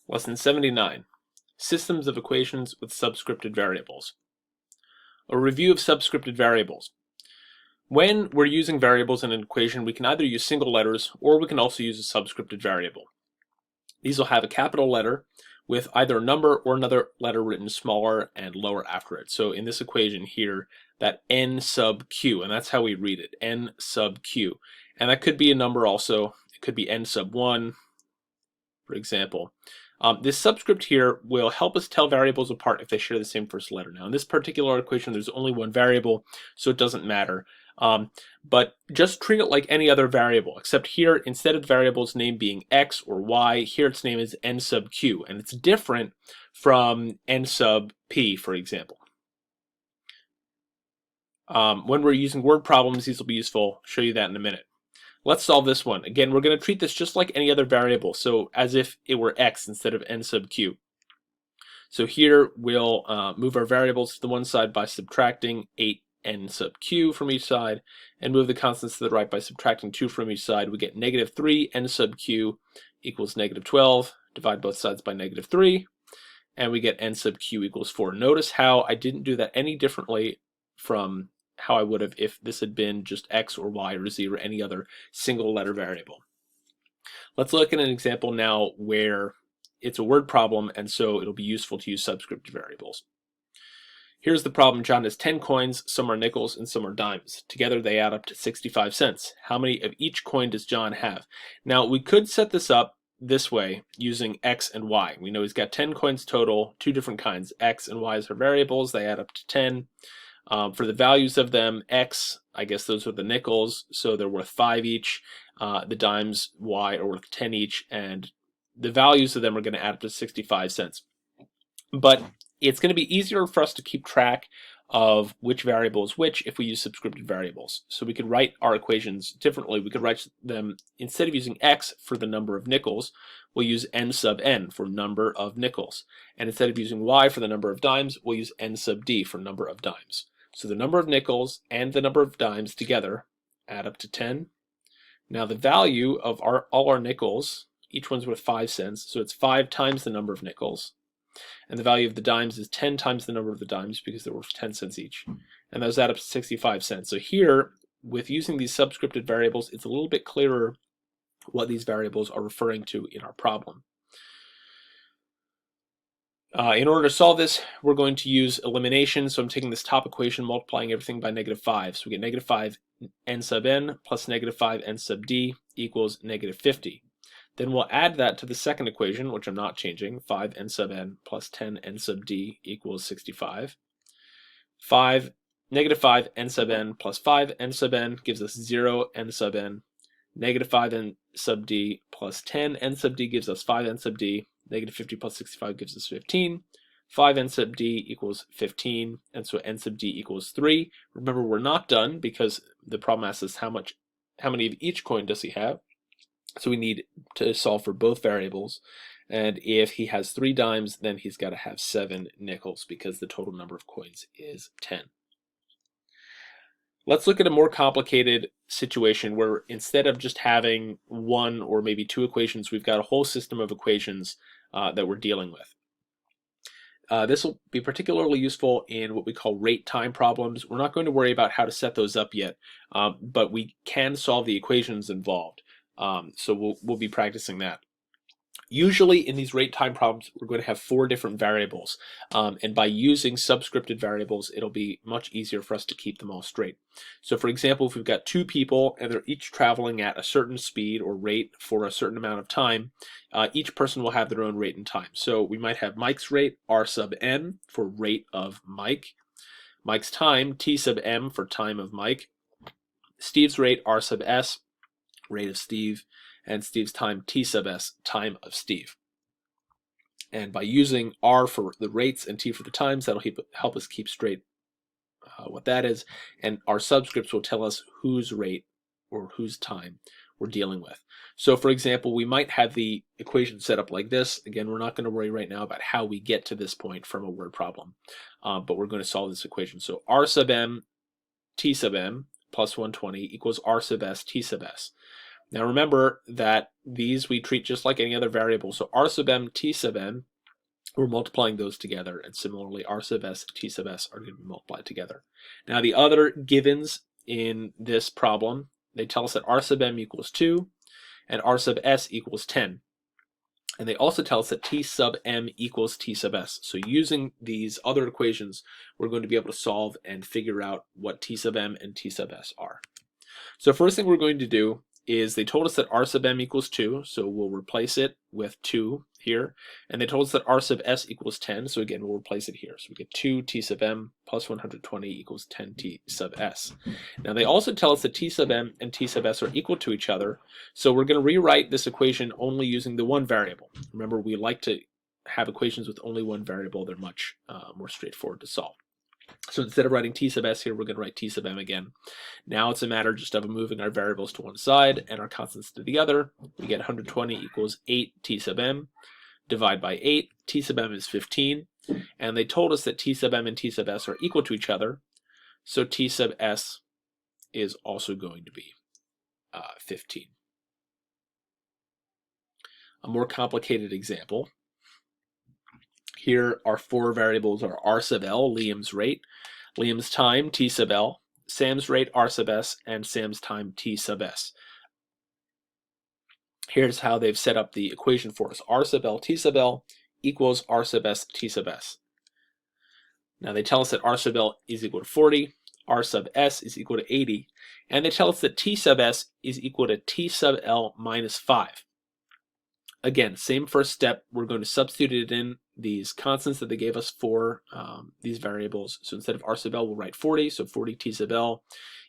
Lesson 79, Systems of Equations with Subscripted Variables. A review of subscripted variables. When we're using variables in an equation, we can either use single letters or we can also use a subscripted variable. These will have a capital letter with either a number or another letter written smaller and lower after it. So in this equation here, that n sub q, and that's how we read it, n sub q. And that could be a number also. It could be n sub 1, for example. This subscript here will help us tell variables apart if they share the same first letter. Now in this particular equation there's only one variable, so it doesn't matter. But just treat it like any other variable, except here instead of the variable's name being x or y, here its name is n sub q, and it's different from n sub p, for example. When we're using word problems, these will be useful. I'll show you that in a minute. Let's solve this one. Again, we're going to treat this just like any other variable, so as if it were x instead of n sub q. So here we'll move our variables to the one side by subtracting 8n sub q from each side, and move the constants to the right by subtracting 2 from each side. We get negative 3n sub q equals negative 12. Divide both sides by negative 3, and we get n sub q equals 4. Notice how I didn't do that any differently from how I would have if this had been just x or y or z or any other single letter variable. Let's look at an example now where it's a word problem, and so it'll be useful to use subscripted variables. Here's the problem. John has 10 coins, some are nickels and some are dimes. Together they add up to 65 cents. How many of each coin does John have? Now we could set this up this way using x and y. We know he's got 10 coins total, two different kinds. X and y are variables, they add up to 10. For the values of them, x, I guess those are the nickels, so they're worth 5 each. The dimes, y, are worth 10 each, and the values of them are going to add up to 65 cents. But it's going to be easier for us to keep track of which variable is which if we use subscripted variables. So we could write our equations differently. We could write them, instead of using x for the number of nickels, we'll use n sub n for number of nickels. And instead of using y for the number of dimes, we'll use n sub d for number of dimes. So the number of nickels and the number of dimes together add up to 10. Now the value of all our nickels, each one's worth 5 cents, so it's 5 times the number of nickels. And the value of the dimes is 10 times the number of the dimes because they're worth 10 cents each. And those add up to 65 cents. So here, with using these subscripted variables, it's a little bit clearer what these variables are referring to in our problem. In order to solve this, we're going to use elimination. So I'm taking this top equation, multiplying everything by negative 5. So we get negative 5 n sub n plus negative 5 n sub d equals negative 50. Then we'll add that to the second equation, which I'm not changing. 5 n sub n plus 10 n sub d equals 65. Negative 5 n sub n plus 5 n sub n gives us 0 n sub n. Negative 5 n sub d plus 10 n sub d gives us 5 n sub d. Negative 50 plus 65 gives us 15. 5 n sub d equals 15, and so n sub d equals 3. Remember, we're not done because the problem asks us how many of each coin does he have. So we need to solve for both variables, and if he has 3 dimes, then he's got to have 7 nickels because the total number of coins is 10. Let's look at a more complicated situation where instead of just having one or maybe 2 equations, we've got a whole system of equations that we're dealing with. This will be particularly useful in what we call rate time problems. We're not going to worry about how to set those up yet, but we can solve the equations involved. So we'll be practicing that. Usually in these rate time problems, we're going to have 4 different variables. And by using subscripted variables, it'll be much easier for us to keep them all straight. So for example, if we've got 2 people and they're each traveling at a certain speed or rate for a certain amount of time, each person will have their own rate and time. So we might have Mike's rate, R sub n, for rate of Mike. Mike's time, T sub m, for time of Mike. Steve's rate, R sub s, rate of Steve. And Steve's time, T sub s, time of Steve. And by using R for the rates and T for the times, that'll help us keep straight what that is. And our subscripts will tell us whose rate or whose time we're dealing with. So for example, we might have the equation set up like this. Again, we're not going to worry right now about how we get to this point from a word problem, but we're going to solve this equation. So R sub m, T sub m plus 120 equals R sub s, T sub s. Now remember that these we treat just like any other variable. So r sub m, t sub m, we're multiplying those together, and similarly r sub s and t sub s are going to be multiplied together. Now the other givens in this problem, they tell us that r sub m equals 2 and r sub s equals 10. And they also tell us that t sub m equals t sub s. So using these other equations, we're going to be able to solve and figure out what t sub m and t sub s are. So first thing we're going to do is they told us that r sub m equals 2, so we'll replace it with 2 here. And they told us that r sub s equals 10, so again, we'll replace it here. So we get 2 t sub m plus 120 equals 10 t sub s. Now they also tell us that t sub m and t sub s are equal to each other, so we're going to rewrite this equation only using the one variable. Remember, we like to have equations with only one variable. They're much more straightforward to solve. So instead of writing t sub s here, we're going to write t sub m again. Now it's a matter just of moving our variables to one side and our constants to the other. We get 120 equals 8 t sub m. Divide by 8, t sub m is 15. And they told us that t sub m and t sub s are equal to each other. So t sub s is also going to be 15. A more complicated example. Here our four variables are r sub l, Liam's rate, Liam's time, t sub l, Sam's rate, r sub s, and Sam's time, t sub s. Here's how they've set up the equation for us. R sub l, t sub l equals r sub s, t sub s. Now they tell us that r sub l is equal to 40, r sub s is equal to 80, and they tell us that t sub s is equal to t sub l minus 5. Again, same first step, we're going to substitute it in these constants that they gave us for these variables. So instead of r sub l, we'll write 40, so 40 t sub l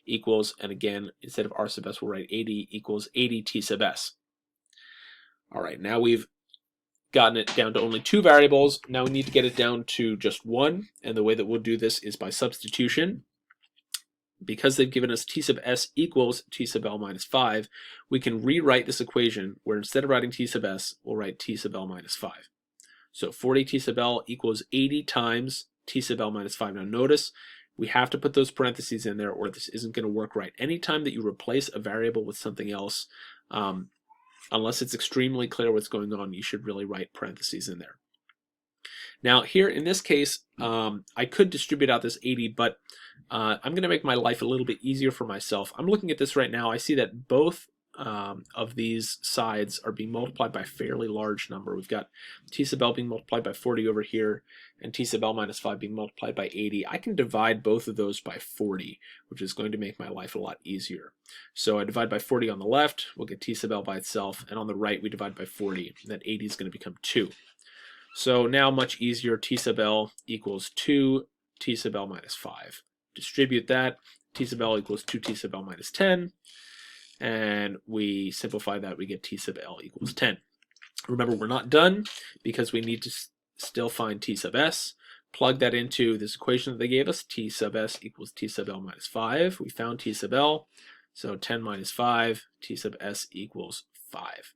equals, and again, instead of r sub s, we'll write 80 equals 80 t sub s. All right, now we've gotten it down to only two variables. Now we need to get it down to just one, and the way that we'll do this is by substitution. Because they've given us t sub s equals t sub l minus 5, we can rewrite this equation where instead of writing t sub s, we'll write t sub l minus 5. So 40 t sub l equals 80 times t sub l minus 5. Now notice we have to put those parentheses in there or this isn't going to work right. Anytime that you replace a variable with something else, unless it's extremely clear what's going on, you should really write parentheses in there. Now here in this case, I could distribute out this 80, but I'm going to make my life a little bit easier for myself. I'm looking at this right now. I see that both of these sides are being multiplied by a fairly large number. We've got t sub l being multiplied by 40 over here, and t sub l minus 5 being multiplied by 80. I can divide both of those by 40, which is going to make my life a lot easier. So I divide by 40 on the left, we'll get t sub l by itself, and on the right we divide by 40, and that 80 is going to become 2. So now much easier, t sub l equals 2 t sub l minus 5. Distribute that, t sub l equals 2 t sub l minus 10, and we simplify that, we get t sub l equals 10. Remember, we're not done because we need to still find t sub s. Plug that into this equation that they gave us, t sub s equals t sub l minus 5. We found t sub l, so 10 minus 5, t sub s equals 5.